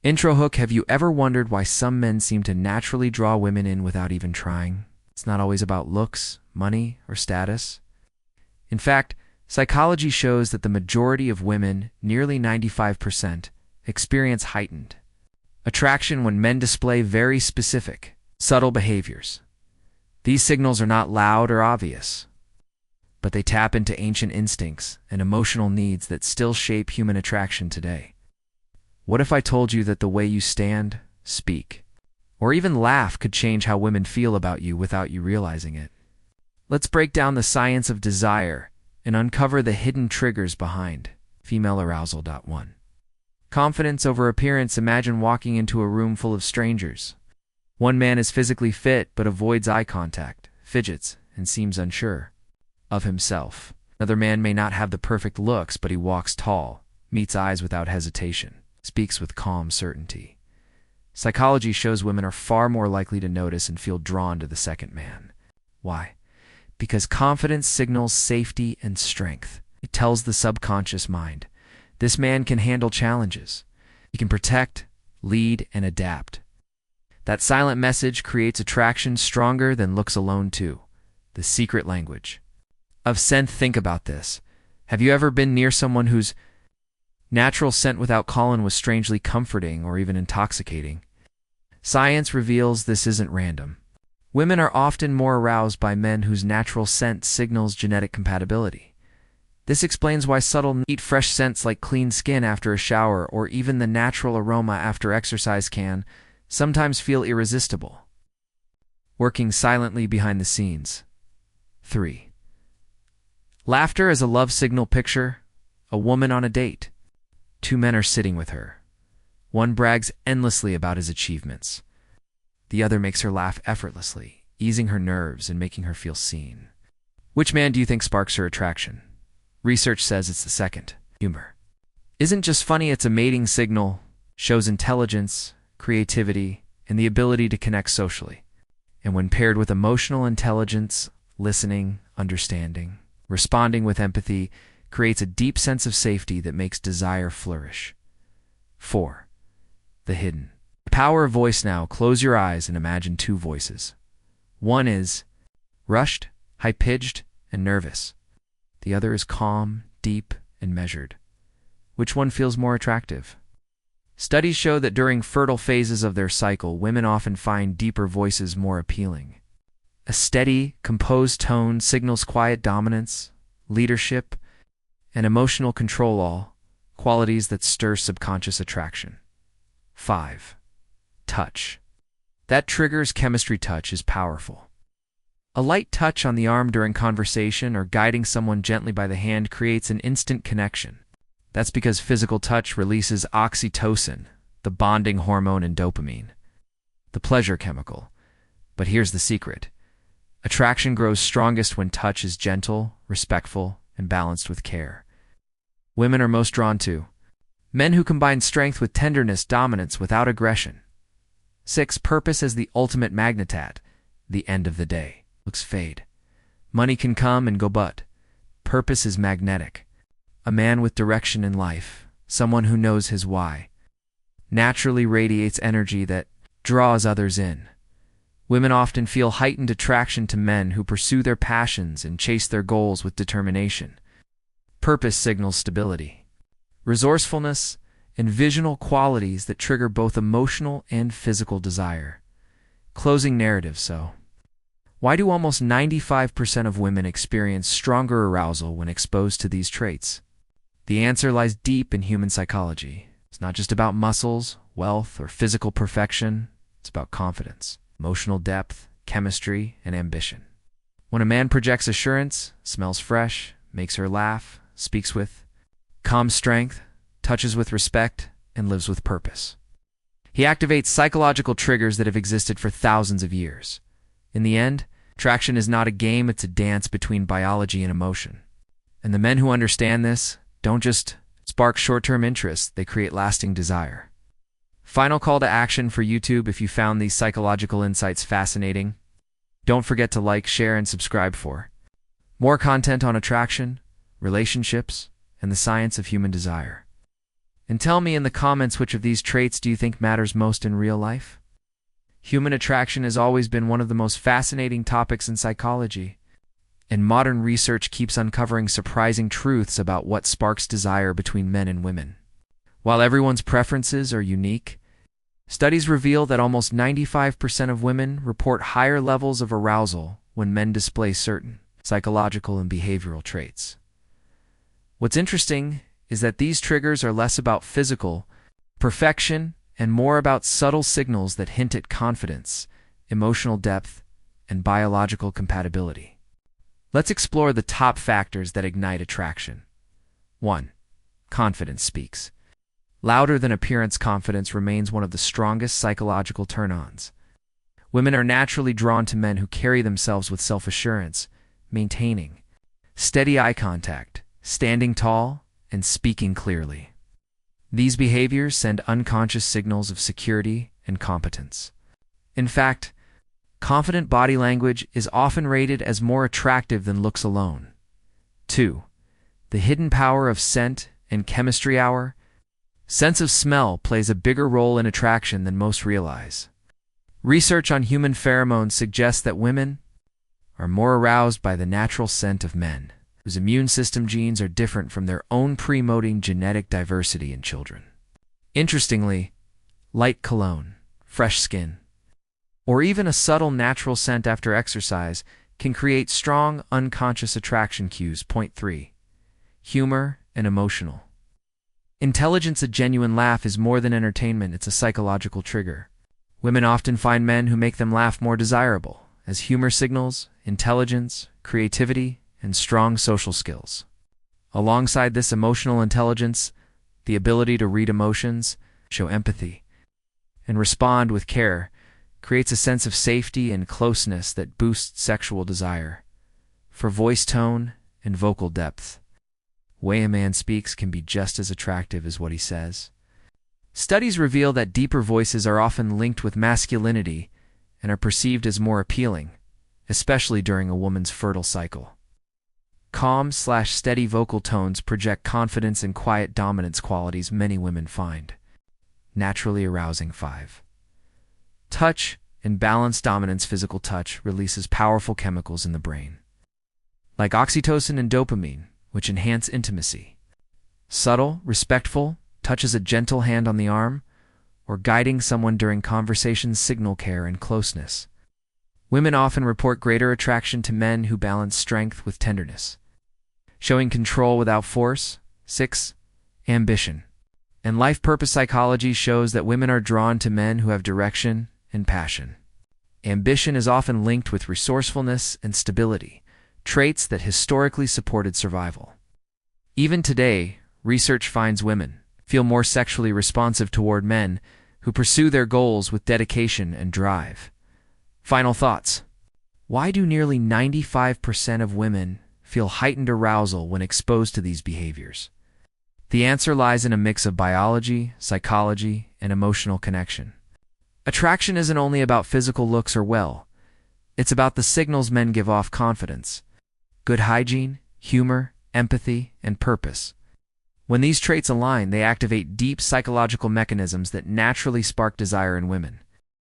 Intro hook: have you ever wondered why some men seem to naturally draw women in without even trying? It's not always about looks, money, or status. In fact, psychology shows that the majority of women, nearly 95%, experience heightened attraction when men display very specific, subtle behaviors. These signals are not loud or obvious, but they tap into ancient instincts and emotional needs that still shape human attraction today. What if I told you that the way you stand, speak, or even laugh could change how women feel about you without you realizing it? Let's break down the science of desire and uncover the hidden triggers behind female arousal. 1. Confidence over appearance. Imagine walking into a room full of strangers. One man is physically fit but avoids eye contact, fidgets, and seems unsure of himself. Another man may not have the perfect looks, but he walks tall, meets eyes without hesitation, speaks with calm certainty. Psychology shows women are far more likely to notice and feel drawn to the second man. Why? Because confidence signals safety and strength. It tells the subconscious mind, this man can handle challenges. He can protect, lead, and adapt. That silent message creates attraction stronger than looks alone too. The secret language of scent. Think about this. Have you ever been near someone whose natural scent without call-in was strangely comforting or even intoxicating? Science reveals this isn't random. Women are often more aroused by men whose natural scent signals genetic compatibility. This explains why subtle, neat, fresh scents like clean skin after a shower or even the natural aroma after exercise can sometimes feel irresistible, working silently behind the scenes. 3. Laughter as a love signal. Picture a woman on a date. Two men are sitting with her. One brags endlessly about his achievements. The other makes her laugh effortlessly, easing her nerves and making her feel seen. Which man do you think sparks her attraction? Research says it's the second. Humor isn't just funny, it's a mating signal, shows intelligence, creativity, and the ability to connect socially. And when paired with emotional intelligence, listening, understanding, responding with empathy, creates a deep sense of safety that makes desire flourish. 4. The hidden power of voice. Now, close your eyes and imagine two voices. One is rushed, high-pitched, and nervous. The other is calm, deep, and measured. Which one feels more attractive? Studies show that during fertile phases of their cycle, women often find deeper voices more appealing. A steady, composed tone signals quiet dominance, leadership, and emotional control, all qualities that stir subconscious attraction. 5. Touch. That triggers chemistry. Touch is powerful. A light touch on the arm during conversation or guiding someone gently by the hand creates an instant connection. That's because physical touch releases oxytocin, the bonding hormone, and dopamine, the pleasure chemical. But here's the secret. Attraction grows strongest when touch is gentle, respectful, and balanced with care. Women are most drawn to men who combine strength with tenderness, dominance without aggression. 6. Purpose as the ultimate magnetat. The end of the day. Looks fade. Money can come and go, but purpose is magnetic. A man with direction in life, someone who knows his why, naturally radiates energy that draws others in. Women often feel heightened attraction to men who pursue their passions and chase their goals with determination. Purpose signals stability, resourcefulness, and visional qualities that trigger both emotional and physical desire. Closing narrative. So, why do almost 95% of women experience stronger arousal when exposed to these traits? The answer lies deep in human psychology. It's not just about muscles, wealth, or physical perfection. It's about confidence, emotional depth, chemistry, and ambition. When a man projects assurance, smells fresh, makes her laugh, speaks with calm strength, touches with respect, and lives with purpose, he activates psychological triggers that have existed for thousands of years. In the end, attraction is not a game, it's a dance between biology and emotion. And the men who understand this don't just spark short-term interest, they create lasting desire. Final call to action for YouTube: if you found these psychological insights fascinating, don't forget to like, share, and subscribe for more content on attraction, relationships, and the science of human desire. And tell me in the comments which of these traits do you think matters most in real life? Human attraction has always been one of the most fascinating topics in psychology, and modern research keeps uncovering surprising truths about what sparks desire between men and women. While everyone's preferences are unique, studies reveal that almost 95% of women report higher levels of arousal when men display certain psychological and behavioral traits. What's interesting is that these triggers are less about physical perfection and more about subtle signals that hint at confidence, emotional depth, and biological compatibility. Let's explore the top factors that ignite attraction. 1. Confidence speaks. Louder than appearance, confidence remains one of the strongest psychological turn-ons. Women are naturally drawn to men who carry themselves with self-assurance, maintaining steady eye contact, standing tall, and speaking clearly. These behaviors send unconscious signals of security and competence. In fact, confident body language is often rated as more attractive than looks alone. 2. The hidden power of scent and chemistry. Our sense of smell plays a bigger role in attraction than most realize. Research on human pheromones suggests that women are more aroused by the natural scent of men, whose immune system genes are different from their own, promoting genetic diversity in children. Interestingly, light cologne, fresh skin, or even a subtle natural scent after exercise can create strong unconscious attraction cues. Point 3. Humor and emotional intelligence. A genuine laugh is more than entertainment, it's a psychological trigger. Women often find men who make them laugh more desirable, as humor signals intelligence, creativity, and strong social skills. Alongside this emotional intelligence, the ability to read emotions, show empathy, and respond with care creates a sense of safety and closeness that boosts sexual desire. For voice tone and vocal depth, the way a man speaks can be just as attractive as what he says. Studies reveal that deeper voices are often linked with masculinity and are perceived as more appealing, especially during a woman's fertile cycle. Calm/steady vocal tones project confidence and quiet dominance, qualities many women find naturally arousing. 5. Touch and balanced dominance. Physical touch releases powerful chemicals in the brain, like oxytocin and dopamine, which enhance intimacy. Subtle, respectful touches, a gentle hand on the arm, or guiding someone during conversations signal care and closeness. Women often report greater attraction to men who balance strength with tenderness, showing control without force. 6. Ambition and life purpose. Psychology shows that women are drawn to men who have direction and passion. Ambition is often linked with resourcefulness and stability, traits that historically supported survival. Even today, research finds women feel more sexually responsive toward men who pursue their goals with dedication and drive. Final thoughts. Why do nearly 95% of women feel heightened arousal when exposed to these behaviors? The answer lies in a mix of biology, psychology, and emotional connection. Attraction isn't only about physical looks or well, it's about the signals men give off: confidence, good hygiene, humor, empathy, and purpose. When these traits align, they activate deep psychological mechanisms that naturally spark desire in women.